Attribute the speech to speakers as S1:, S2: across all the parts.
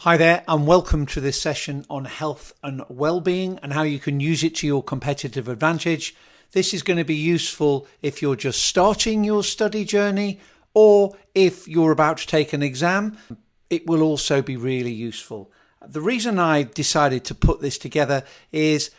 S1: Hi there, and welcome to this session on health and well-being and how you can use it to your competitive advantage. This is going to be useful if you're just starting your study journey or if you're about to take an exam. It will also be really useful. The reason I decided to put this together is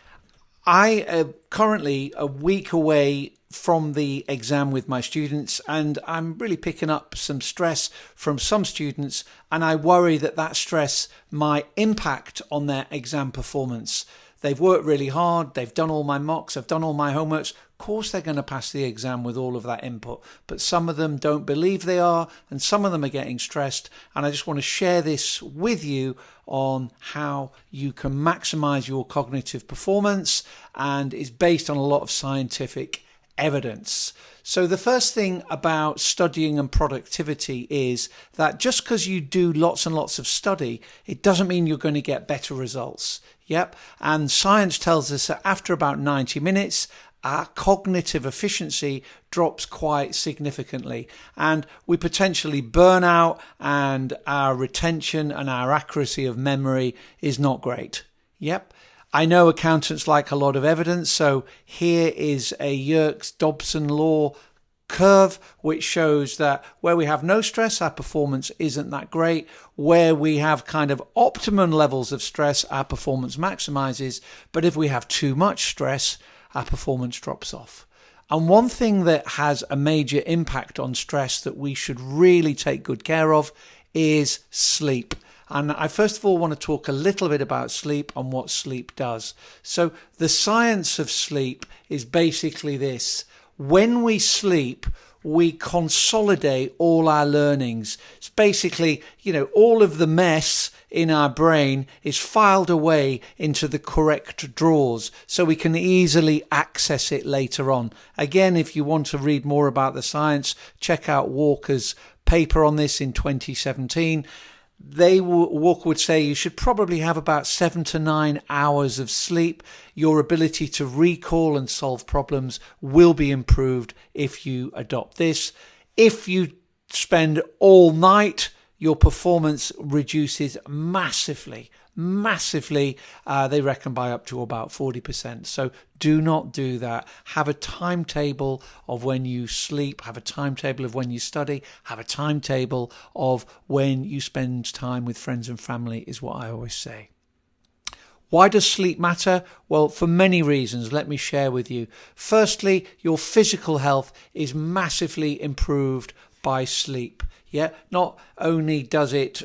S1: I am currently a week away from the exam with my students, and I'm really picking up some stress from some students, and I worry that that stress might impact on their exam performance. They've worked really hard, they've done all my mocks, I've done all my homeworks. Of course they're going to pass the exam with all of that input, but some of them don't believe they are, and some of them are getting stressed, and I just want to share this with you on how you can maximize your cognitive performance, and is based on a lot of scientific evidence. So the first thing about studying and productivity is that just because you do lots and lots of study, it doesn't mean you're going to get better results. Yep. And science tells us that after about 90 minutes, our cognitive efficiency drops quite significantly, and we potentially burn out, and our retention and our accuracy of memory is not great. Yep. I know accountants like a lot of evidence, so here is a Yerkes-Dodson law curve which shows that where we have no stress, our performance isn't that great. Where we have kind of optimum levels of stress, our performance maximizes, but if we have too much stress, our performance drops off. And one thing that has a major impact on stress that we should really take good care of is sleep. And I first of all want to talk a little bit about sleep and what sleep does. So the science of sleep is basically this. When we sleep, we consolidate all our learnings. It's basically, all of the mess in our brain is filed away into the correct drawers so we can easily access it later on. Again, if you want to read more about the science, check out Walker's paper on this in 2017. Walker would say you should probably have about 7 to 9 hours of sleep. Your ability to recall and solve problems will be improved if you adopt this. If you spend all night, your performance reduces massively. They reckon by up to about 40%. So do not do that. Have a timetable of when you sleep, have a timetable of when you study, have a timetable of when you spend time with friends and family, is what I always say. Why does sleep matter? Well, for many reasons. Let me share with you. Firstly, your physical health is massively improved by sleep. Yeah, not only does it,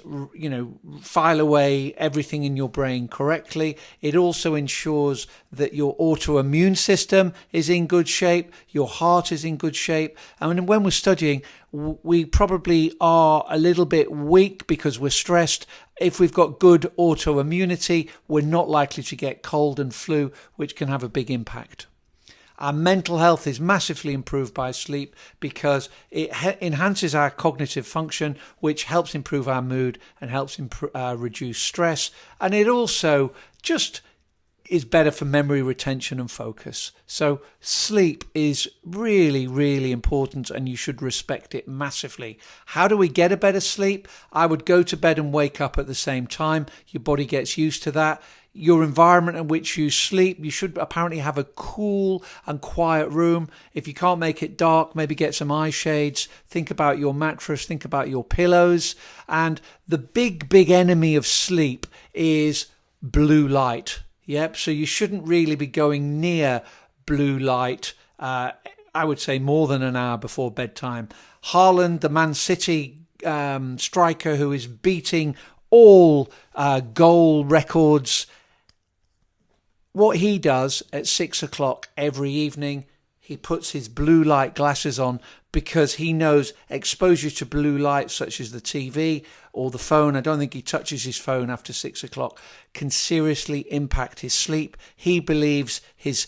S1: file away everything in your brain correctly, it also ensures that your autoimmune system is in good shape, your heart is in good shape. And when we're studying, we probably are a little bit weak because we're stressed. If we've got good autoimmunity, we're not likely to get cold and flu, which can have a big impact. Our mental health is massively improved by sleep because it enhances our cognitive function, which helps improve our mood and helps reduce stress. And it also just is better for memory retention and focus. So sleep is really, really important, and you should respect it massively. How do we get a better sleep? I would go to bed and wake up at the same time. Your body gets used to that. Your environment in which you sleep, you should apparently have a cool and quiet room. If you can't make it dark, maybe get some eye shades. Think about your mattress, think about your pillows. And the big enemy of sleep is blue light. Yep, so you shouldn't really be going near blue light, I would say more than an hour before bedtime. Haaland, the Man City striker who is beating all goal records, what he does at 6 o'clock every evening, he puts his blue light glasses on because he knows exposure to blue light, such as the TV or the phone, I don't think he touches his phone after 6 o'clock, can seriously impact his sleep. He believes his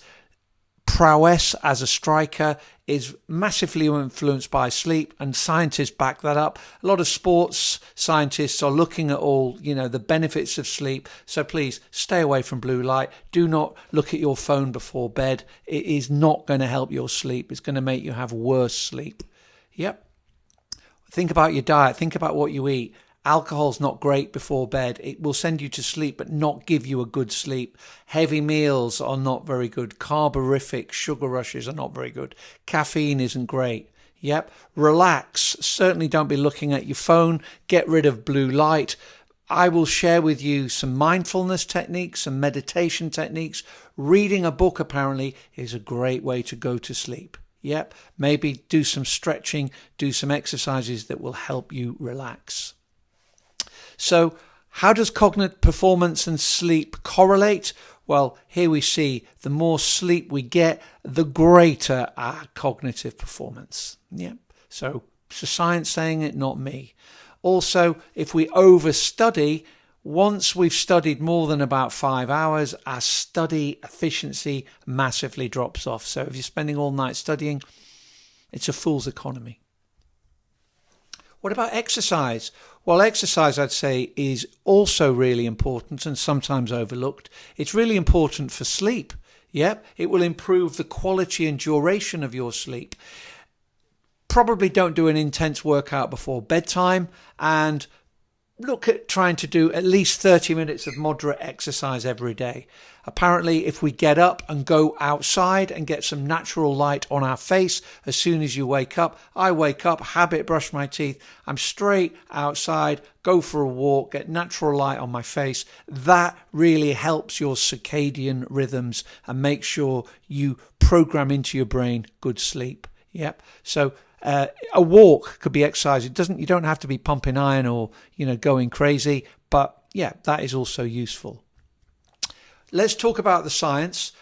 S1: prowess as a striker is massively influenced by sleep, and scientists back that up. A lot of sports scientists are looking at all, the benefits of sleep. So please stay away from blue light. Do not look at your phone before bed. It is not going to help your sleep. It's going to make you have worse sleep. Yep. Think about your diet. Think about what you eat. Alcohol's not great before bed. It will send you to sleep but not give you a good sleep. Heavy meals are not very good. Carborific sugar rushes are not very good. Caffeine isn't great. Yep. Relax. Certainly don't be looking at your phone. Get rid of blue light. I will share with you some mindfulness techniques, some meditation techniques. Reading a book apparently is a great way to go to sleep. Yep. Maybe do some stretching, do some exercises that will help you relax. So how does cognitive performance and sleep correlate? Well, here we see the more sleep we get, the greater our cognitive performance. Yeah. So it's the science saying it, not me. Also, if we overstudy, once we've studied more than about 5 hours, our study efficiency massively drops off. So if you're spending all night studying, it's a fool's economy. What about exercise? Well, exercise, I'd say, is also really important and sometimes overlooked. It's really important for sleep. Yep, it will improve the quality and duration of your sleep. Probably don't do an intense workout before bedtime, and look at trying to do at least 30 minutes of moderate exercise every day. Apparently, if we get up and go outside and get some natural light on our face as soon as you wake up, I wake up, brush my teeth, I'm straight outside, go for a walk, get natural light on my face. That really helps your circadian rhythms and make sure you program into your brain good sleep. Yep. So a walk could be exercise. You don't have to be pumping iron or, going crazy, but yeah, that is also useful. Let's talk about the science.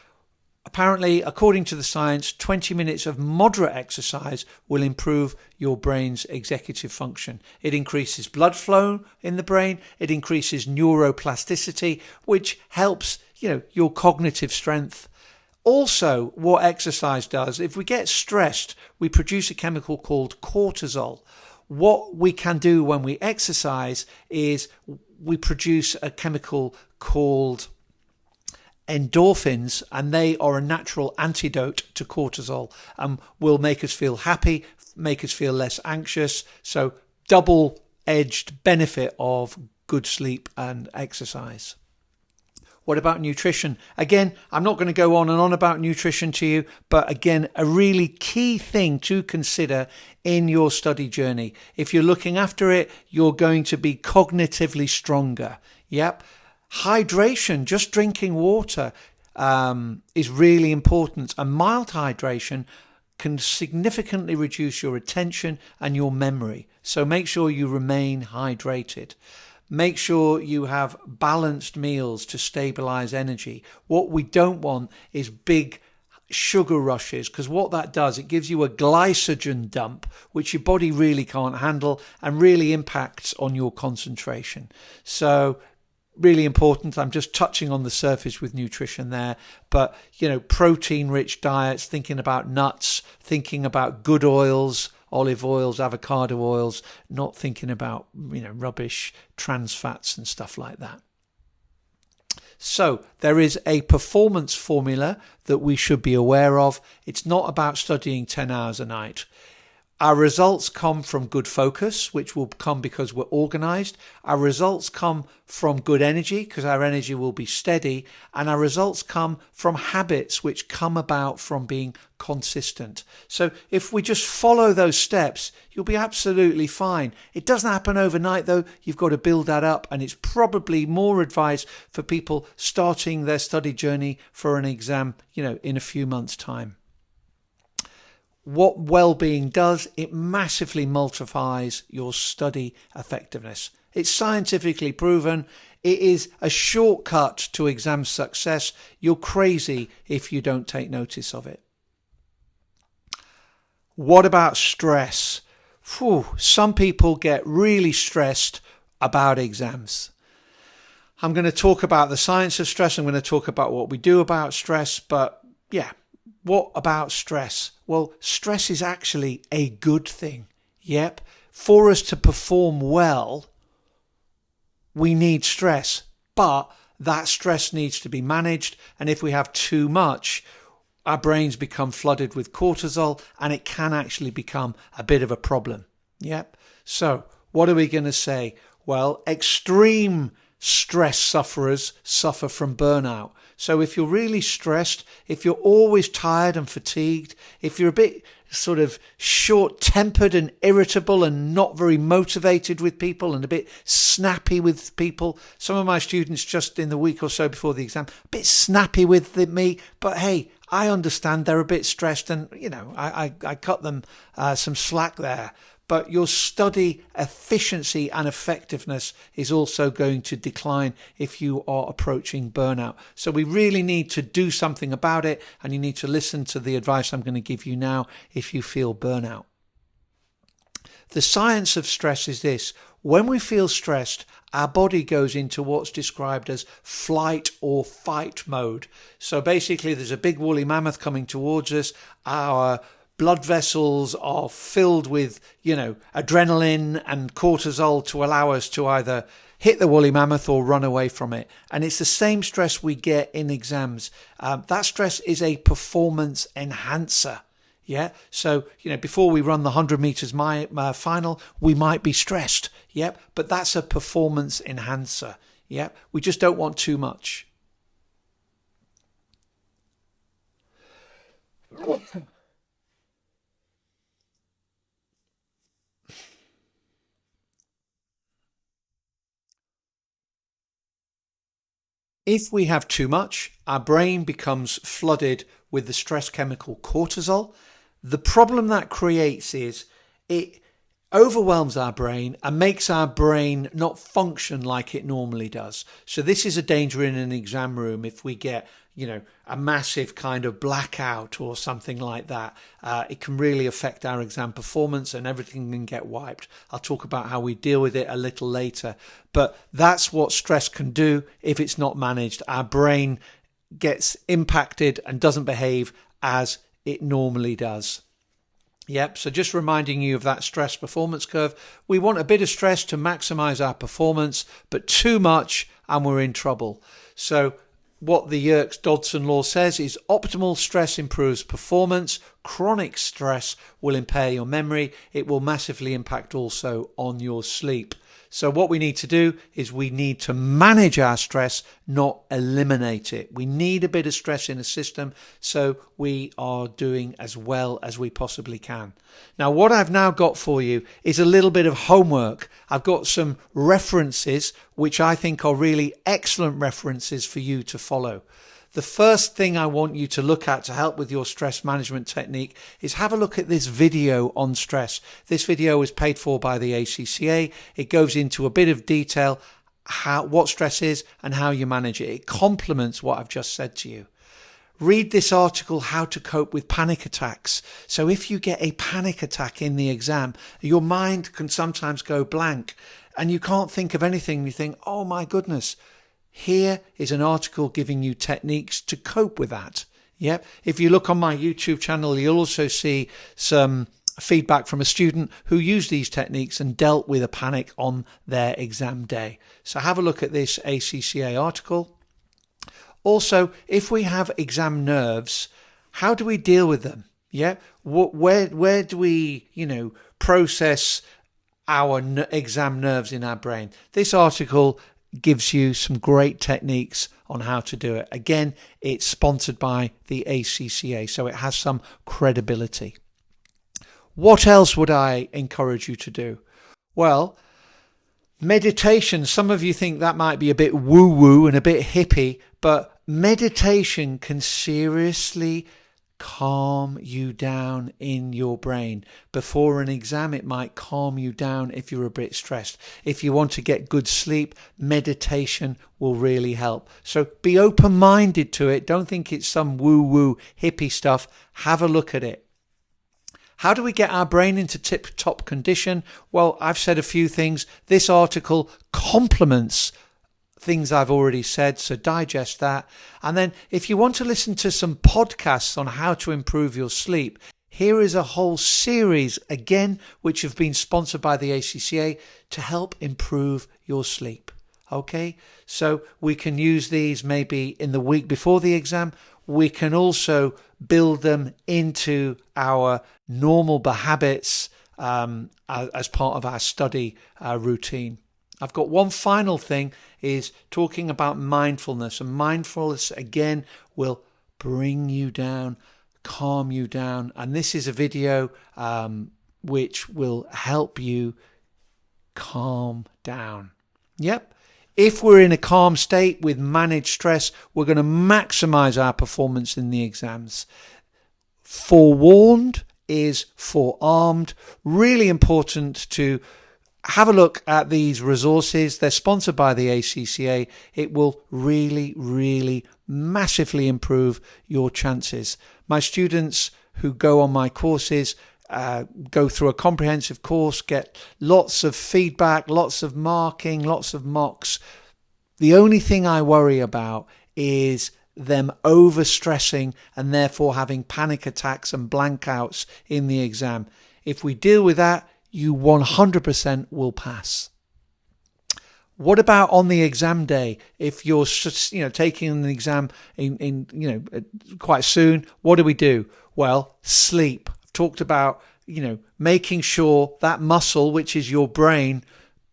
S1: Apparently, according to the science, 20 minutes of moderate exercise will improve your brain's executive function. It increases blood flow in the brain. It increases neuroplasticity, which helps, your cognitive strength. Also, what exercise does, if we get stressed, we produce a chemical called cortisol. What we can do when we exercise is we produce a chemical called endorphins, and they are a natural antidote to cortisol and will make us feel happy, make us feel less anxious. So double-edged benefit of good sleep and exercise. What about nutrition? Again, I'm not going to go on and on about nutrition to you, but again, a really key thing to consider in your study journey. If you're looking after it, you're going to be cognitively stronger. Yep. Hydration, just drinking water, is really important. And mild hydration can significantly reduce your attention and your memory. So make sure you remain hydrated. Make sure you have balanced meals to stabilize energy. What we don't want is big sugar rushes, because what that does, it gives you a glycogen dump, which your body really can't handle and really impacts on your concentration. So really important. I'm just touching on the surface with nutrition there, but protein-rich diets, thinking about nuts, thinking about good oils, olive oils, avocado oils, not thinking about, rubbish, trans fats and stuff like that. So there is a performance formula that we should be aware of. It's not about studying 10 hours a night. Our results come from good focus, which will come because we're organized. Our results come from good energy, because our energy will be steady. And our results come from habits, which come about from being consistent. So if we just follow those steps, you'll be absolutely fine. It doesn't happen overnight, though. You've got to build that up. And it's probably more advice for people starting their study journey for an exam, in a few months' time. What Wellbeing does, it massively multiplies your study effectiveness. It's scientifically proven. It is a shortcut to exam success. You're crazy if you don't take notice of it. What about stress? Some people get really stressed about exams. I'm going to talk about the science of stress. I'm going to talk about what we do about stress, but yeah. What about stress? Well, stress is actually a good thing. Yep. For us to perform well, we need stress, but that stress needs to be managed. And if we have too much, our brains become flooded with cortisol and it can actually become a bit of a problem. Yep. So what are we going to say? Well, extreme stress sufferers suffer from burnout. So if you're really stressed, if you're always tired and fatigued, if you're a bit sort of short-tempered and irritable and not very motivated with people and a bit snappy with people. Some of my students just in the week or so before the exam, a bit snappy with me, but hey, I understand they're a bit stressed and, I cut them some slack there. But your study efficiency and effectiveness is also going to decline if you are approaching burnout. So we really need to do something about it, and you need to listen to the advice I'm going to give you now if you feel burnout. The science of stress is this. When we feel stressed, our body goes into what's described as flight or fight mode. So basically, there's a big woolly mammoth coming towards us. Our blood vessels are filled with, adrenaline and cortisol to allow us to either hit the woolly mammoth or run away from it. And it's the same stress we get in exams. That stress is a performance enhancer. Yeah. So, before we run the 100 meters final, we might be stressed. Yep. But that's a performance enhancer. Yep. We just don't want too much. If we have too much, our brain becomes flooded with the stress chemical cortisol. The problem that creates is it overwhelms our brain and makes our brain not function like it normally does. So this is a danger in an exam room if we get, a massive kind of blackout or something like that. It can really affect our exam performance and everything can get wiped. I'll talk about how we deal with it a little later. But that's what stress can do if it's not managed. Our brain gets impacted and doesn't behave as it normally does. Yep, so just reminding you of that stress performance curve. We want a bit of stress to maximize our performance, but too much and we're in trouble. So what the Yerkes-Dodson law says is optimal stress improves performance. Chronic stress will impair your memory. It will massively impact also on your sleep. So what we need to do is we need to manage our stress, not eliminate it. We need a bit of stress in the system so we are doing as well as we possibly can. Now, what I've now got for you is a little bit of homework. I've got some references which I think are really excellent references for you to follow. The first thing I want you to look at to help with your stress management technique is have a look at this video on stress. This video is paid for by the ACCA. It goes into a bit of detail what stress is and how you manage it. It complements what I've just said to you. Read this article, How to Cope with Panic Attacks. So if you get a panic attack in the exam, your mind can sometimes go blank and you can't think of anything. You think, oh my goodness. Here is an article giving you techniques to cope with that. Yep. If you look on my YouTube channel, you'll also see some feedback from a student who used these techniques and dealt with a panic on their exam day. So have a look at this ACCA article. Also, if we have exam nerves, how do we deal with them? Yeah. Where do we, process our exam nerves in our brain? This article gives you some great techniques on how to do it. Again, it's sponsored by the ACCA, so it has some credibility. What else would I encourage you to do? Well, meditation. Some of you think that might be a bit woo-woo and a bit hippie, but meditation can seriously calm you down in your brain. Before an exam, it might calm you down if you're a bit stressed. If you want to get good sleep, meditation will really help. So be open-minded to it. Don't think it's some woo-woo hippie stuff. Have a look at it. How do we get our brain into tip-top condition? Well, I've said a few things. This article complements things I've already said, so digest that. And then if you want to listen to some podcasts on how to improve your sleep, here is a whole series, again, which have been sponsored by the ACCA to help improve your sleep. Okay, so we can use these maybe in the week before the exam. We can also build them into our normal habits as part of our study routine. I've got one final thing, is talking about mindfulness. And mindfulness, again, will bring you down, calm you down. And this is a video which will help you calm down. Yep. If we're in a calm state with managed stress, we're going to maximize our performance in the exams. Forewarned is forearmed. Really important to have a look at these resources. They're sponsored by the ACCA. It will really, really massively improve your chances. My students who go on my courses go through a comprehensive course, get lots of feedback, lots of marking, lots of mocks. The only thing I worry about is them overstressing and therefore having panic attacks and blankouts in the exam. If we deal with that, you 100% will pass. What about on the exam day? If you're taking an exam in quite soon, what do? Well, sleep. Talked about, making sure that muscle, which is your brain,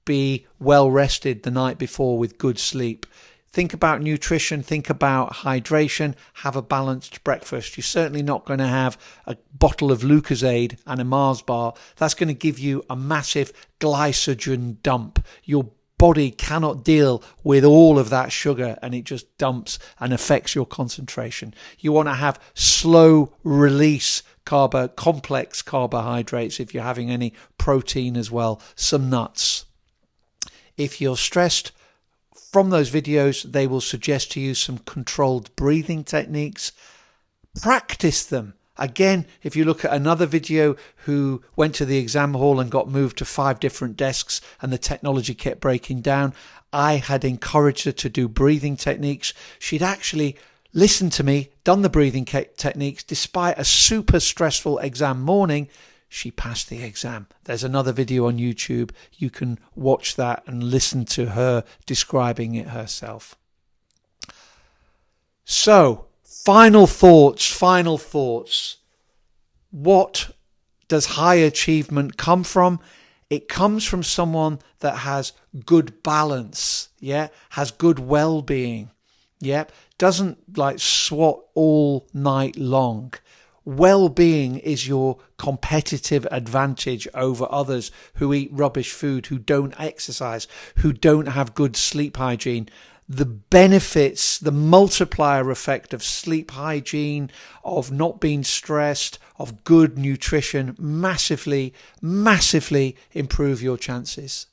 S1: be well rested the night before with good sleep. Think about nutrition, think about hydration, have a balanced breakfast. You're certainly not going to have a bottle of Lucozade and a Mars bar. That's going to give you a massive glycogen dump. Your body cannot deal with all of that sugar, and it just dumps and affects your concentration. You want to have slow release complex carbohydrates if you're having any protein as well, some nuts. If you're stressed, from those videos, they will suggest to you some controlled breathing techniques. Practice them. Again, if you look at another video who went to the exam hall and got moved to 5 different desks and the technology kept breaking down, I had encouraged her to do breathing techniques. She'd actually listened to me, done the breathing techniques. Despite a super stressful exam morning, she passed the exam. There's another video on YouTube. You can watch that and listen to her describing it herself. So, final thoughts. What does high achievement come from? It comes from someone that has good balance, has good well-being, doesn't swat all night long. Well-being is your competitive advantage over others who eat rubbish food, who don't exercise, who don't have good sleep hygiene. The benefits, the multiplier effect of sleep hygiene, of not being stressed, of good nutrition, massively improve your chances.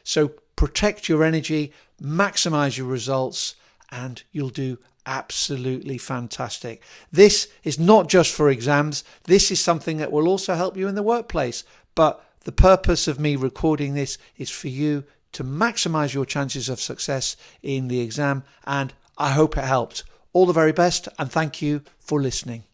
S1: So protect your energy, maximize your results, and you'll do absolutely fantastic. This is not just for exams. This is something that will also help you in the workplace. But the purpose of me recording this is for you to maximize your chances of success in the exam. And I hope it helped. All the very best, and thank you for listening.